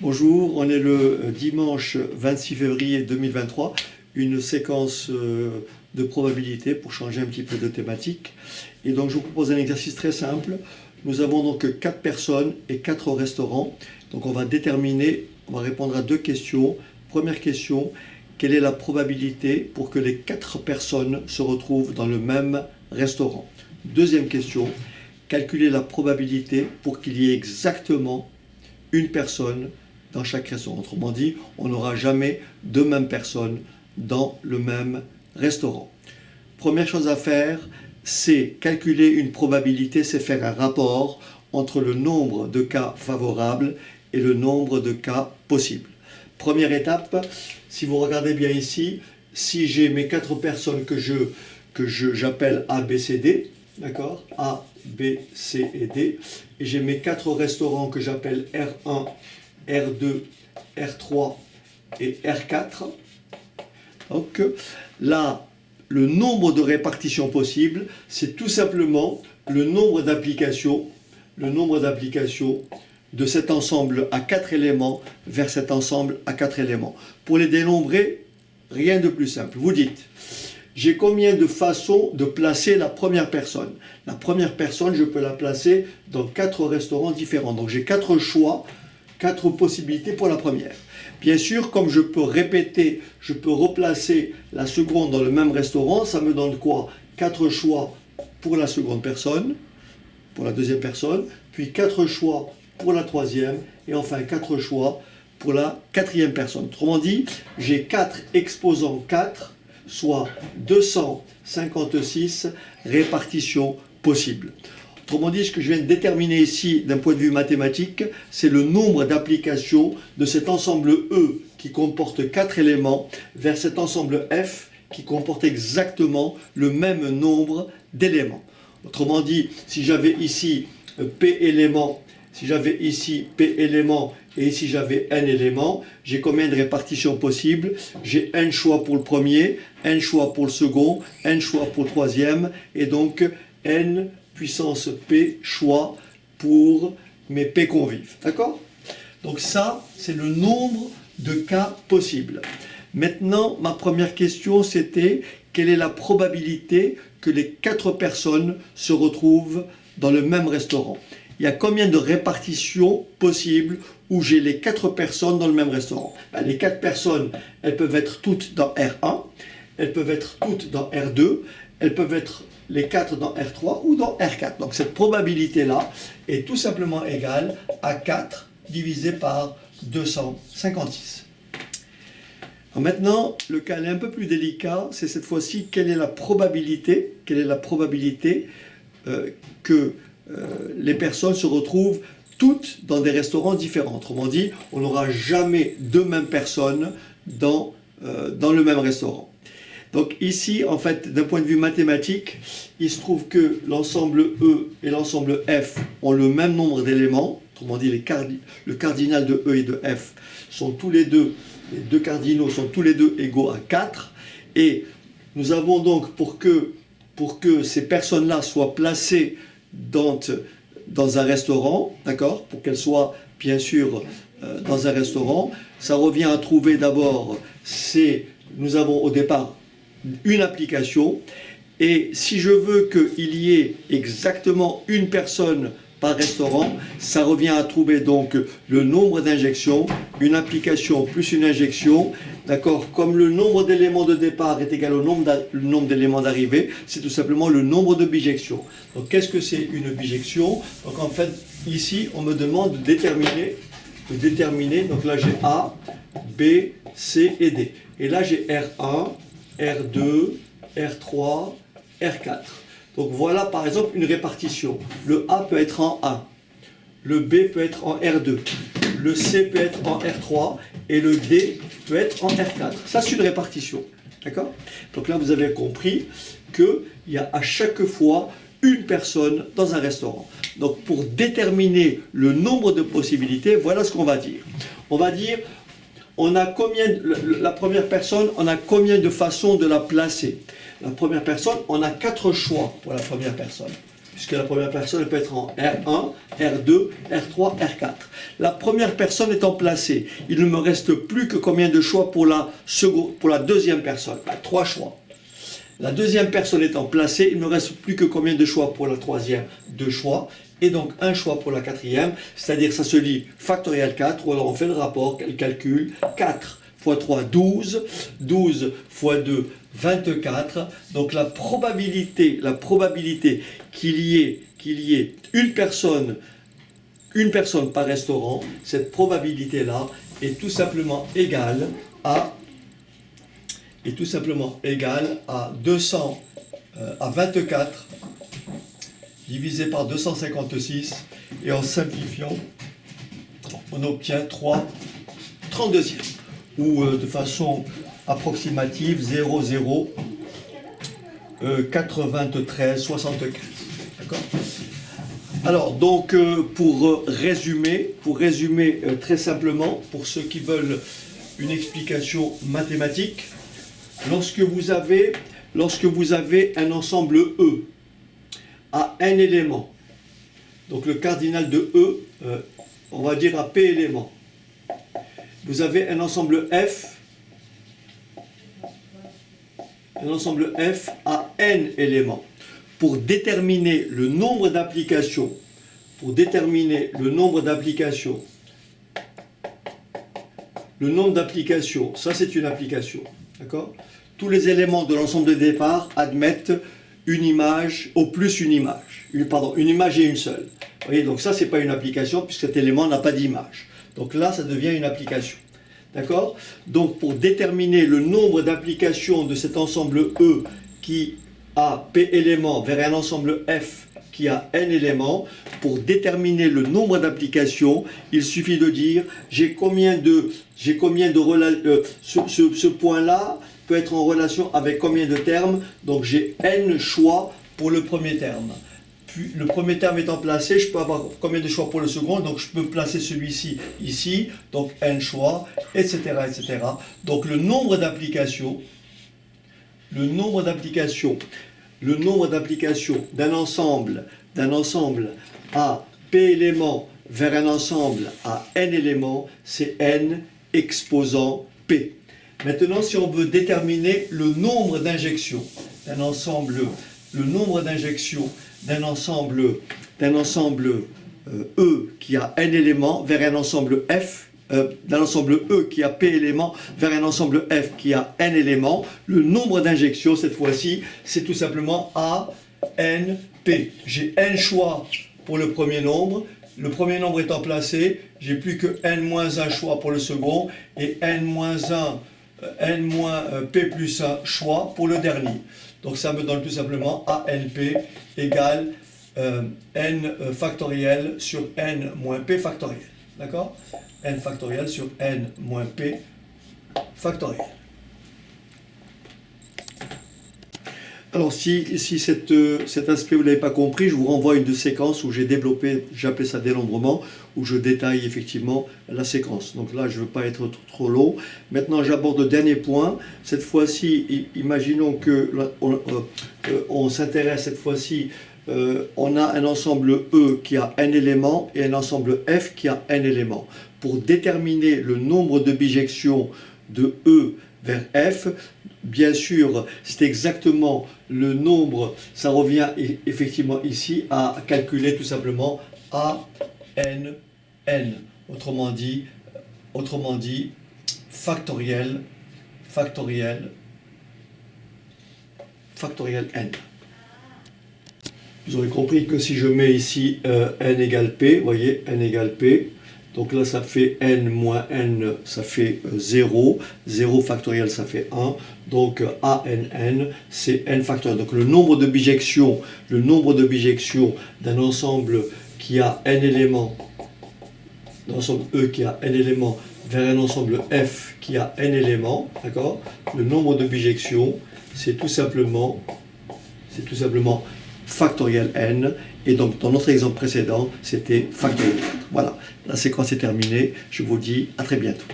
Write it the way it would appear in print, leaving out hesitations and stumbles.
Bonjour, on est le dimanche 26 février 2023, une séquence de probabilité pour changer un petit peu de thématique. Et donc je vous propose un exercice très simple. Nous avons donc 4 personnes et 4 restaurants. Donc on va répondre à 2 questions. Première question, quelle est la probabilité pour que les 4 personnes se retrouvent dans le même restaurant? Deuxième question, calculer la probabilité pour qu'il y ait exactement une personne dans chaque restaurant. Autrement dit, on n'aura jamais 2 mêmes personnes dans le même restaurant. Première chose à faire, c'est calculer une probabilité, c'est faire un rapport entre le nombre de cas favorables et le nombre de cas possibles. Première étape, si vous regardez bien ici, si j'ai mes 4 personnes que j'appelle A, B, C, D, d'accord, A, B, C et D, et j'ai mes 4 restaurants que j'appelle R1, R2, R3 et R4. Donc là, le nombre de répartitions possibles, c'est tout simplement le nombre d'applications de cet ensemble à 4 éléments vers cet ensemble à 4 éléments. Pour les dénombrer, rien de plus simple. Vous dites, j'ai combien de façons de placer la première personne? La première personne, je peux la placer dans 4 restaurants différents. Donc j'ai 4 choix, 4 possibilités pour la première. Bien sûr, comme je peux répéter, je peux replacer la seconde dans le même restaurant, ça me donne quoi? 4 choix pour la seconde personne, pour la deuxième personne, puis 4 choix pour la troisième, et enfin 4 choix pour la quatrième personne. Autrement dit, j'ai 4 exposants 4, soit 256 répartitions possibles. Autrement dit, ce que je viens de déterminer ici d'un point de vue mathématique, c'est le nombre d'applications de cet ensemble E qui comporte 4 éléments vers cet ensemble F qui comporte exactement le nombre d'éléments. Autrement dit, si j'avais ici P éléments, et ici j'avais N éléments, j'ai combien de répartitions possibles? J'ai N choix pour le premier, N choix pour le second, N choix pour le troisième, et donc N puissance P choix pour mes P convives. D'accord? Donc ça, c'est le nombre de cas possibles. Maintenant, ma première question, c'était quelle est la probabilité que les 4 personnes se retrouvent dans le même restaurant? Il y a combien de répartitions possibles où j'ai les 4 personnes dans le même restaurant? Les 4 personnes, elles peuvent être toutes dans R1, elles peuvent être toutes dans R2, elles peuvent être les 4 dans R3 ou dans R4. Donc cette probabilité-là est tout simplement égale à 4 divisé par 256. Alors maintenant, le cas est un peu plus délicat, c'est cette fois-ci quelle est la probabilité que les personnes se retrouvent toutes dans des restaurants différents. Autrement dit, on n'aura jamais 2 mêmes personnes dans le même restaurant. Donc ici, en fait, d'un point de vue mathématique, il se trouve que l'ensemble E et l'ensemble F ont le même nombre d'éléments. Autrement dit, le cardinal de E et de F sont tous les deux cardinaux sont tous les deux égaux à 4. Et nous avons donc, pour que ces personnes-là soient placées dans un restaurant, d'accord, pour qu'elles soient bien sûr dans un restaurant, ça revient à trouver d'abord, nous avons au départ une application, et si je veux qu'il y ait exactement une personne par restaurant, ça revient à trouver donc le nombre d'injections, une application plus une injection, d'accord, comme le nombre d'éléments de départ est égal au nombre d'éléments d'arrivée, c'est tout simplement le nombre de bijections. Donc qu'est-ce que c'est une bijection? Donc en fait, ici, on me demande de déterminer, donc là j'ai A, B, C et D. Et là j'ai R1, R2, R3, R4. Donc voilà par exemple une répartition. Le A peut être en 1, le B peut être en R2, le C peut être en R3 et le D peut être en R4. Ça c'est une répartition. D'accord? Donc là vous avez compris qu'il y a à chaque fois une personne dans un restaurant. Donc pour déterminer le nombre de possibilités, voilà ce qu'on va dire. On va dire la première personne, on a combien de façons de la placer? La première personne, on a 4 choix pour la première personne. puisque la première personne peut être en R1, R2, R3, R4. La première personne étant placée, il ne me reste plus que combien de choix pour la deuxième personne? 3 choix. La deuxième personne étant placée, il ne me reste plus que combien de choix pour la troisième? 2 choix. Et donc un choix pour la quatrième, c'est-à-dire ça se lit factoriel 4, ou alors on fait le rapport, le calcul, 4 fois 3, 12, 12 fois 2, 24. Donc la probabilité qu'il y ait une personne par restaurant, cette probabilité-là est tout simplement égale à 24 divisé par 256, et en simplifiant, on obtient 32e, ou de façon approximative 0,09375. D'accord? Alors, donc, pour résumer très simplement, pour ceux qui veulent une explication mathématique, lorsque vous avez un ensemble E à n éléments, donc le cardinal de E, on va dire à P éléments, vous avez un ensemble F à n éléments. Pour déterminer le nombre d'applications, ça c'est une application, d'accord? Tous les éléments de l'ensemble de départ admettent une image, au plus une image. Une image et une seule. Vous voyez, donc ça, c'est pas une application, puisque cet élément n'a pas d'image. Donc là, ça devient une application. D'accord? Donc, pour déterminer le nombre d'applications de cet ensemble E qui a P éléments vers un ensemble F qui a N éléments, pour déterminer le nombre d'applications, il suffit de dire ce point-là peut être en relation avec combien de termes, donc j'ai n choix pour le premier terme. Puis le premier terme étant placé, je peux avoir combien de choix pour le second, donc je peux placer celui-ci ici, donc n choix, etc., etc. Donc le nombre d'applications d'un ensemble à P éléments vers un ensemble à N éléments, c'est N exposant P. Maintenant, si on veut déterminer le nombre d'injections d'un ensemble, E qui a N éléments vers un ensemble F, d'un ensemble E qui a P éléments vers un ensemble F qui a N éléments, le nombre d'injections, cette fois-ci, c'est tout simplement A, N, P. J'ai N choix pour le premier nombre. Le premier nombre étant placé, j'ai plus que N-1 choix pour le second et N-1 P plus 1 choix pour le dernier. Donc ça me donne tout simplement ANP égale N factoriel sur N moins P factoriel. D'accord? N factoriel sur N moins P factoriel. Alors si cet aspect vous ne l'avez pas compris, je vous renvoie à une de séquences où j'ai développé, j'ai appelé ça dénombrement, où je détaille effectivement la séquence. Donc là je ne veux pas être trop long. Maintenant j'aborde le dernier point. Cette fois-ci, imaginons on s'intéresse cette fois-ci, on a un ensemble E qui a n éléments et un ensemble F qui a n éléments. Pour déterminer le nombre de bijections de E vers F, bien sûr, c'est exactement le nombre, ça revient effectivement ici à calculer tout simplement A, N, N. Autrement dit, factoriel N. Vous aurez compris que si je mets ici N égale P, vous voyez, N égale P, donc là ça fait N moins N, ça fait 0, 0 factoriel ça fait 1, donc ANN c'est N factoriel. Donc le nombre de bijections d'un ensemble qui a N éléments, d'un ensemble E qui a N éléments vers un ensemble F qui a N éléments, d'accord? Le nombre de bijections c'est tout simplement factoriel N, et donc dans notre exemple précédent, c'était factoriel. Voilà, la séquence est terminée, je vous dis à très bientôt.